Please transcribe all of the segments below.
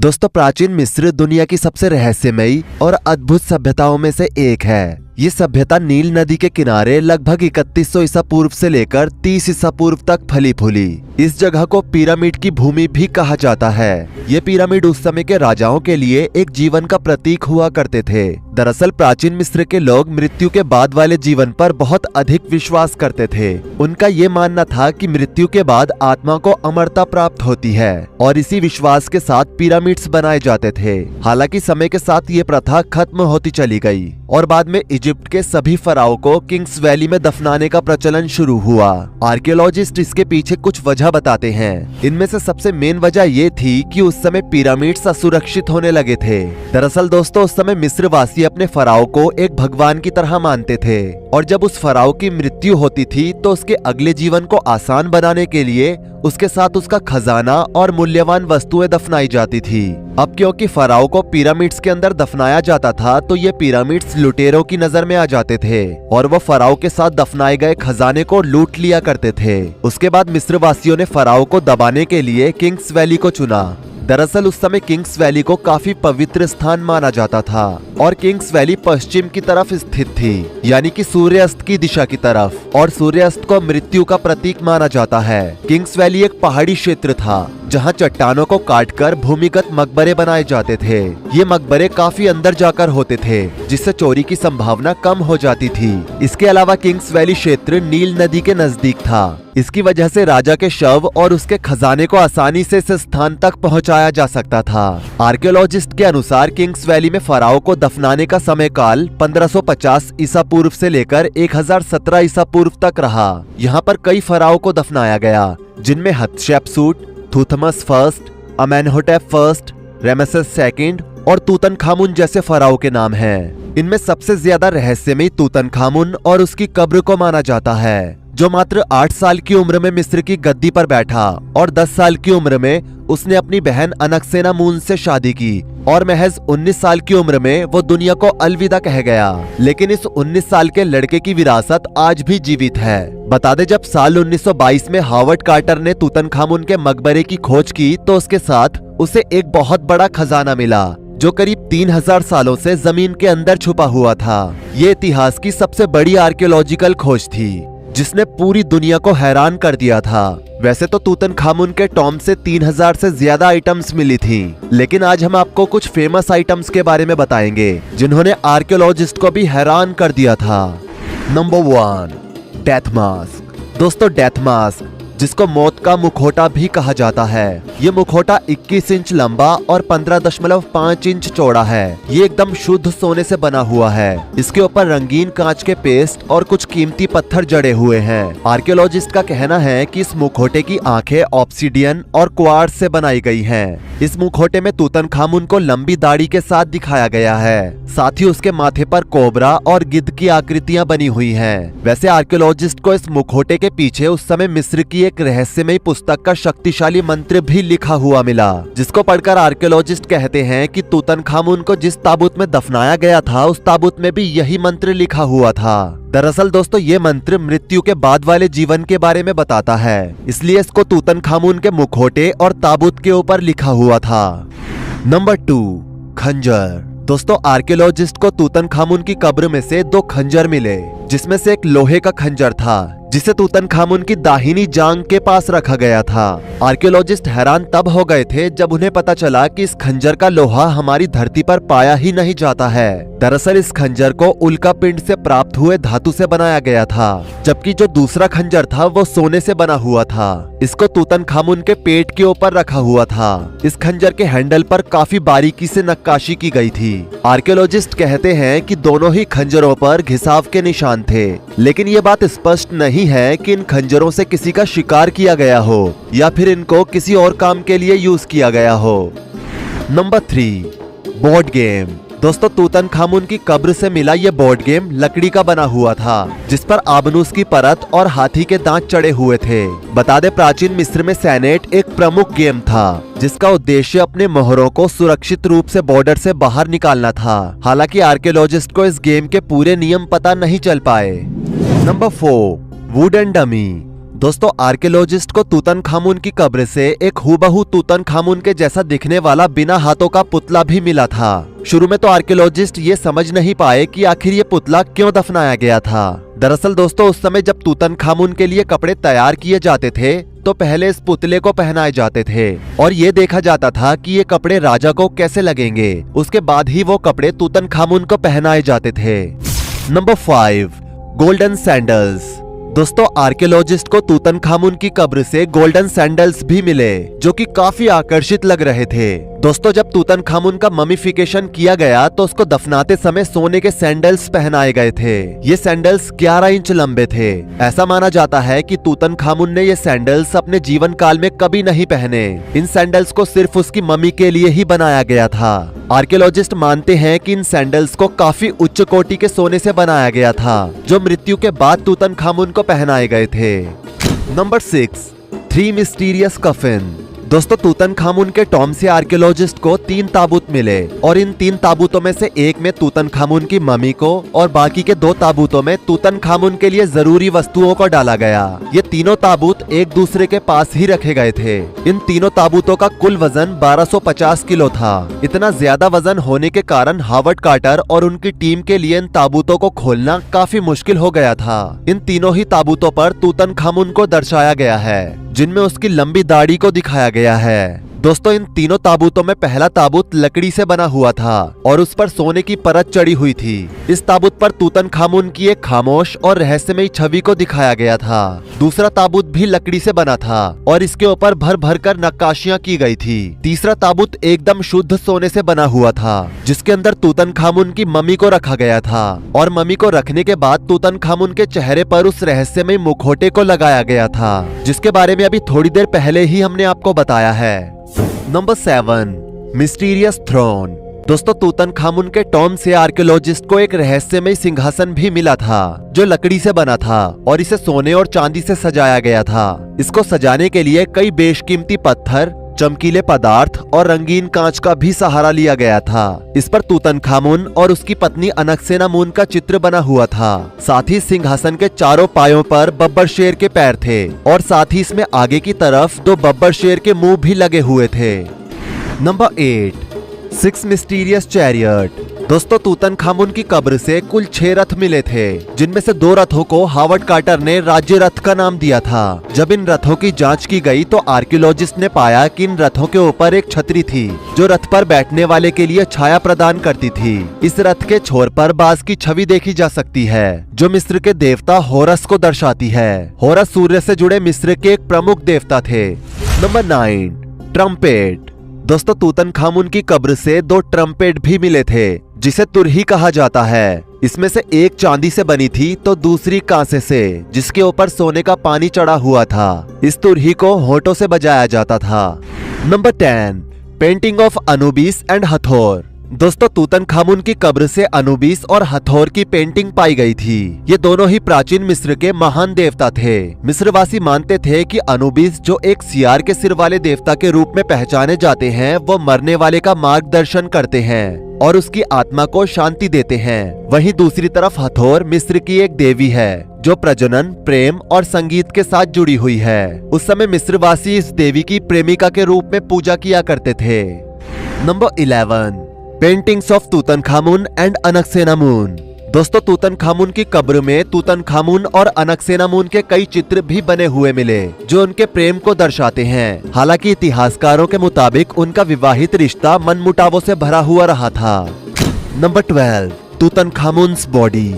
दोस्तों, प्राचीन मिस्र दुनिया की सबसे रहस्यमयी और अद्भुत सभ्यताओं में से एक है। ये सभ्यता नील नदी के किनारे लगभग 3100 ईसा पूर्व से लेकर 30 ईसा पूर्व तक फली फूली। इस जगह को पिरामिड की भूमि भी कहा जाता है। ये पिरामिड उस समय के राजाओं के लिए एक जीवन का प्रतीक हुआ करते थे। दरअसल प्राचीन मिस्र के लोग मृत्यु के बाद वाले जीवन पर बहुत अधिक विश्वास करते थे। उनका ये मानना था कि मृत्यु के बाद आत्मा को अमरता प्राप्त होती है और इसी विश्वास के साथ पिरामिड्स बनाए जाते थे। हालांकि समय के साथ ये प्रथा खत्म होती चली गई और बाद में इजिप्ट के सभी फराओं को किंग्स वैली में दफनाने का प्रचलन शुरू हुआ। आर्कियोलॉजिस्ट इसके पीछे कुछ वजह बताते हैं। इनमें से सबसे मेन वजह ये थी कि उस समय पिरामिड्स असुरक्षित होने लगे थे। दरअसल दोस्तों, उस समय मिस्र वासी अपने फराओ को एक भगवान की तरह मानते थे और जब उस फराओ की मृत्यु होती थी तो उसके अगले जीवन को आसान बनाने के लिए उसके साथ उसका खजाना और मूल्यवान वस्तुएं दफनाई जाती थी। अब क्योंकि फराओ को पिरामिड्स के अंदर दफनाया जाता था तो ये पिरामिड्स लुटेरों की नजर में आ जाते थे और वो फराओ के साथ दफनाए गए खजाने को लूट लिया करते थे। उसके बाद मिस्र वासियों ने फराओ को दबाने के लिए किंग्स वैली को चुना। दरअसल उस समय किंग्स वैली को काफी पवित्र स्थान माना जाता था और किंग्स वैली पश्चिम की तरफ स्थित थी, यानी कि सूर्यास्त की दिशा की तरफ, और सूर्यास्त को मृत्यु का प्रतीक माना जाता है। किंग्स वैली एक पहाड़ी क्षेत्र था जहां चट्टानों को काटकर भूमिगत मकबरे बनाए जाते थे। ये मकबरे काफी अंदर जाकर होते थे जिससे चोरी की संभावना कम हो जाती थी। इसके अलावा किंग्स वैली क्षेत्र नील नदी के नजदीक था। इसकी वजह से राजा के शव और उसके खजाने को आसानी से इस स्थान तक पहुंचाया जा सकता था। आर्कियोलॉजिस्ट के अनुसार किंग्स वैली में फराओ को दफनाने का समय काल 1550 ईसा पूर्व से लेकर 1017 ईसा पूर्व तक रहा। यहाँ पर कई फराओ को दफनाया गया जिनमें हत्शेप्सुट, थूथमस फर्स्ट, अमेनहोटेप फर्स्ट, रेमेसेस सेकंड और तूतनखामुन जैसे फराओ के नाम हैं। इनमें सबसे ज्यादा रहस्यमयी तूतनखामुन और उसकी कब्र को माना जाता है, जो मात्र 8 साल की उम्र में मिस्र की गद्दी पर बैठा और 10 साल की उम्र में उसने अपनी बहन अनक्सेनामून से शादी की और महज 19 साल की उम्र में वो दुनिया को अलविदा कह गया। लेकिन इस 19 साल के लड़के की विरासत आज भी जीवित है। बता दे, जब साल 1922 में हावर्ड कार्टर ने तूतनखामुन के मकबरे की खोज की तो उसके साथ उसे एक बहुत बड़ा खजाना मिला जो करीब 3000 सालों से जमीन के अंदर छुपा हुआ था। ये इतिहास की सबसे बड़ी आर्कियोलॉजिकल खोज थी जिसने पूरी दुनिया को हैरान कर दिया था। वैसे तो तूतनखामुन के टॉम से 3000 से ज्यादा आइटम्स मिली थी, लेकिन आज हम आपको कुछ फेमस आइटम्स के बारे में बताएंगे जिन्होंने आर्कियोलॉजिस्ट को भी हैरान कर दिया था। Number 1, death mask. दोस्तों, डेथ मास्क जिसको मौत का मुखौटा भी कहा जाता है, ये मुखौटा 21 इंच लंबा और 15.5 इंच चौड़ा है। ये एकदम शुद्ध सोने से बना हुआ है। इसके ऊपर रंगीन कांच के पेस्ट और कुछ कीमती पत्थर जड़े हुए हैं। आर्कियोलॉजिस्ट का कहना है कि इस मुखौटे की आंखें ऑब्सिडियन और क्वार्ट्ज से बनाई गई हैं। इस मुखौटे में तूतनखामुन को लंबी दाढ़ी के साथ दिखाया गया है। साथ ही उसके माथे पर कोबरा और गिद्ध की आकृतियां बनी हुई हैं। वैसे आर्कियोलॉजिस्ट को इस मुखौटे के पीछे उस समय मिस्र की एक रहस्यमयी पुस्तक का शक्तिशाली मंत्र भी लिखा हुआ मिला, जिसको पढ़कर आर्कियोलॉजिस्ट कहते हैं कि तूतनखामुन को जिस ताबूत में दफनाया गया था उस ताबूत में भी यही मंत्र लिखा हुआ था। दरअसल दोस्तों, ये मंत्र मृत्यु के बाद वाले जीवन के बारे में बताता है, इसलिए इसको तूतनखामुन के मुखौटे और ताबूत के ऊपर लिखा हुआ था। नंबर 2, खंजर। दोस्तों, आर्कियोलॉजिस्ट को तूतनखामुन की कब्र में से 2 खंजर मिले, जिसमें से एक लोहे का खंजर था जिसे तूतनखामुन की दाहिनी जांघ के पास रखा गया था। आर्कियोलॉजिस्ट हैरान तब हो गए थे जब उन्हें पता चला कि इस खंजर का लोहा हमारी धरती पर पाया ही नहीं जाता है। दरअसल इस खंजर को उल्का पिंड से प्राप्त हुए धातु से बनाया गया था, जबकि जो दूसरा खंजर था वो सोने से बना हुआ था। इसको तूतनखामुन के पेट के ऊपर रखा हुआ था। इस खंजर के हैंडल पर काफी बारीकी से नक्काशी की गई थी। आर्कियोलॉजिस्ट कहते हैं कि दोनों ही खंजरों पर घिसाव के निशान थे, लेकिन ये बात स्पष्ट नहीं है कि इन खंजरों से किसी का शिकार किया गया हो या फिर इनको किसी और काम के लिए यूज किया गया हो। Number 3, board game. दोस्तों, तूतनखामुन की कब्र से मिला ये बोर्ड गेम लकड़ी का बना हुआ था जिस पर आबनूस की परत और हाथी के दांत चढ़े हुए थे। बता दे, प्राचीन मिस्र में सेनेट एक प्रमुख गेम था जिसका उद्देश्य अपने मोहरों को सुरक्षित रूप से बॉर्डर से बाहर निकालना था। हालांकि आर्कियोलॉजिस्ट को इस गेम के पूरे नियम पता नहीं चल पाए। Number 4, wooden dummy. दोस्तों आर्कियोलॉजिस्ट को तूतनखामुन की कब्र से एक हूबहू तूतनखामुन के जैसा दिखने वाला बिना हाथों का पुतला भी मिला था। शुरू में तो आर्कियोलॉजिस्ट ये समझ नहीं पाए कि आखिर ये पुतला क्यों दफनाया गया था। दरअसल दोस्तों उस समय जब तूतनखामुन के लिए कपड़े तैयार किए जाते थे तो पहले इस पुतले को पहनाए जाते थे और ये देखा जाता था कि ये कपड़े राजा को कैसे लगेंगे। उसके बाद ही वो कपड़े तूतनखामुन को पहनाए जाते थे। Number 5, golden sandals. दोस्तों आर्कियोलॉजिस्ट को तूतनखामुन की कब्र से गोल्डन सैंडल्स भी मिले जो कि काफी आकर्षित लग रहे थे। दोस्तों जब तूतनखामुन का ममीफिकेशन किया गया तो उसको दफनाते समय सोने के सैंडल्स पहनाए गए थे। ये सैंडल्स 11 इंच लंबे थे। ऐसा माना जाता है कि तूतनखामुन ने ये सैंडल्स अपने जीवन काल में कभी नहीं पहने। इन सैंडल्स को सिर्फ उसकी मम्मी के लिए ही बनाया गया था। आर्कियोलॉजिस्ट मानते हैं कि इन सैंडल्स को काफी उच्च कोटि के सोने से बनाया गया था जो मृत्यु के बाद तूतनखामुन को पहनाए गए थे। Number 6, 3 mysterious coffin. दोस्तों तूतनखामुन के टॉम से आर्कियोलॉजिस्ट को 3 ताबूत मिले और इन 3 ताबूतों में से एक में तूतनखामुन की मम्मी को और बाकी के 2 ताबूतों में तूतनखामुन के लिए जरूरी वस्तुओं को डाला गया। ये तीनों ताबूत एक दूसरे के पास ही रखे गए थे। इन तीनों ताबूतों का कुल वजन 1250 किलो था। इतना ज्यादा वजन होने के कारण हावर्ड कार्टर और उनकी टीम के लिए इन ताबूतों को खोलना काफी मुश्किल हो गया था। इन तीनों ही ताबूतों पर तूतनखामुन को दर्शाया गया है जिनमें उसकी लंबी दाढ़ी को दिखाया गया है। दोस्तों इन तीनों ताबूतों में पहला ताबूत लकड़ी से बना हुआ था और उस पर सोने की परत चढ़ी हुई थी। इस ताबूत पर तूतनखामुन की एक खामोश और रहस्यमयी छवि को दिखाया गया था। दूसरा ताबूत भी लकड़ी से बना था और इसके ऊपर भर भर कर नक्काशियां की गई थी। तीसरा ताबूत एकदम शुद्ध सोने से बना हुआ था जिसके अंदर तूतनखामुन की मम्मी को रखा गया था और मम्मी को रखने के बाद तूतनखामुन के चेहरे पर उस रहस्यमयी मुखौटे को लगाया गया था जिसके बारे में अभी थोड़ी देर पहले ही हमने आपको बताया है। Number 7, mysterious throne. दोस्तों तूतनखामुन के टॉम से आर्कियोलॉजिस्ट को एक रहस्यमय सिंहासन भी मिला था जो लकड़ी से बना था और इसे सोने और चांदी से सजाया गया था। इसको सजाने के लिए कई बेशकीमती पत्थर, चमकीले पदार्थ और रंगीन कांच का भी सहारा लिया गया था। इस पर तूतनखामुन और उसकी पत्नी अनक्सेनामुन का चित्र बना हुआ था। साथ ही सिंहासन के चारों पायों पर बब्बर शेर के पैर थे और साथ ही इसमें आगे की तरफ 2 बब्बर शेर के मुंह भी लगे हुए थे। Number 8, 6 mysterious chariot. दोस्तों तूतनखामुन की कब्र से कुल 6 रथ मिले थे जिनमें से 2 रथों को हावर्ड कार्टर ने राज्य रथ का नाम दिया था। जब इन रथों की जांच की गई तो आर्कियोलॉजिस्ट ने पाया कि इन रथों के ऊपर एक छतरी थी जो रथ पर बैठने वाले के लिए छाया प्रदान करती थी। इस रथ के छोर पर बाज की छवि देखी जा सकती है जो मिस्र के देवता होरस को दर्शाती है। होरस सूर्य से जुड़े मिस्र के एक प्रमुख देवता थे। Number 9, trumpet. दोस्तों तूतनखामुन की कब्र से 2 ट्रम्पेट भी मिले थे जिसे तुरही कहा जाता है। इसमें से एक चांदी से बनी थी तो दूसरी कांसे से जिसके ऊपर सोने का पानी चढ़ा हुआ था। इस तुरही को होठों से बजाया जाता था। Number 10, painting of Anubis and Hathor. दोस्तों तूतनखामुन की कब्र से अनुबिस और हथोर की पेंटिंग पाई गई थी। ये दोनों ही प्राचीन मिस्र के महान देवता थे। मिस्रवासी मानते थे कि अनुबिस जो एक सियार के सिर वाले देवता के रूप में पहचाने जाते हैं वो मरने वाले का मार्गदर्शन करते हैं और उसकी आत्मा को शांति देते हैं। वहीं दूसरी तरफ हथोर मिस्र की एक देवी है जो प्रजनन, प्रेम और संगीत के साथ जुड़ी हुई है। उस समय मिस्रवासी इस देवी की प्रेमिका के रूप में पूजा किया करते थे। Number 11, paintings of Tutankhamun and Ankhesenamun. दोस्तों तूतनखामुन की कब्र में तूतनखामुन और अनक्सेनामुन के कई चित्र भी बने हुए मिले जो उनके प्रेम को दर्शाते हैं। हालांकि इतिहासकारों के मुताबिक उनका विवाहित रिश्ता मनमुटावों से भरा हुआ रहा था। Number 12, Tutankhamun's body.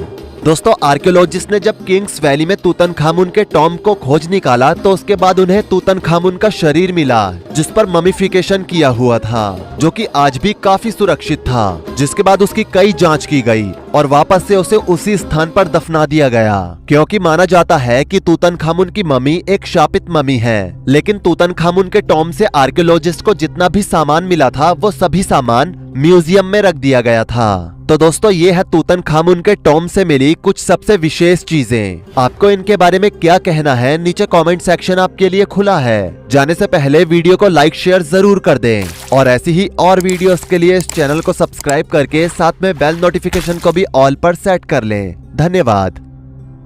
दोस्तों आर्कियोलॉजिस्ट ने जब किंग्स वैली में तूतनखामुन के टॉम को खोज निकाला तो उसके बाद उन्हें तूतनखामुन का शरीर मिला जिस पर ममीफिकेशन किया हुआ था जो कि आज भी काफी सुरक्षित था। जिसके बाद उसकी कई जांच की गई और वापस से उसे उसी स्थान पर दफना दिया गया क्योंकि माना जाता है कि तूतनखामुन की मम्मी एक शापित मम्मी है। लेकिन तूतनखामुन के टॉम से आर्कियोलॉजिस्ट को जितना भी सामान मिला था वो सभी सामान म्यूजियम में रख दिया गया था। तो दोस्तों ये है तूतनखामुन के टॉम से मिली कुछ सबसे विशेष चीजें। आपको इनके बारे में क्या कहना है नीचे कमेंट सेक्शन आपके लिए खुला है। जाने से पहले वीडियो को लाइक शेयर जरूर कर दें और ऐसी ही और वीडियोस के लिए इस चैनल को सब्सक्राइब करके साथ में बेल नोटिफिकेशन को भी ऑल पर सेट कर लें। धन्यवाद।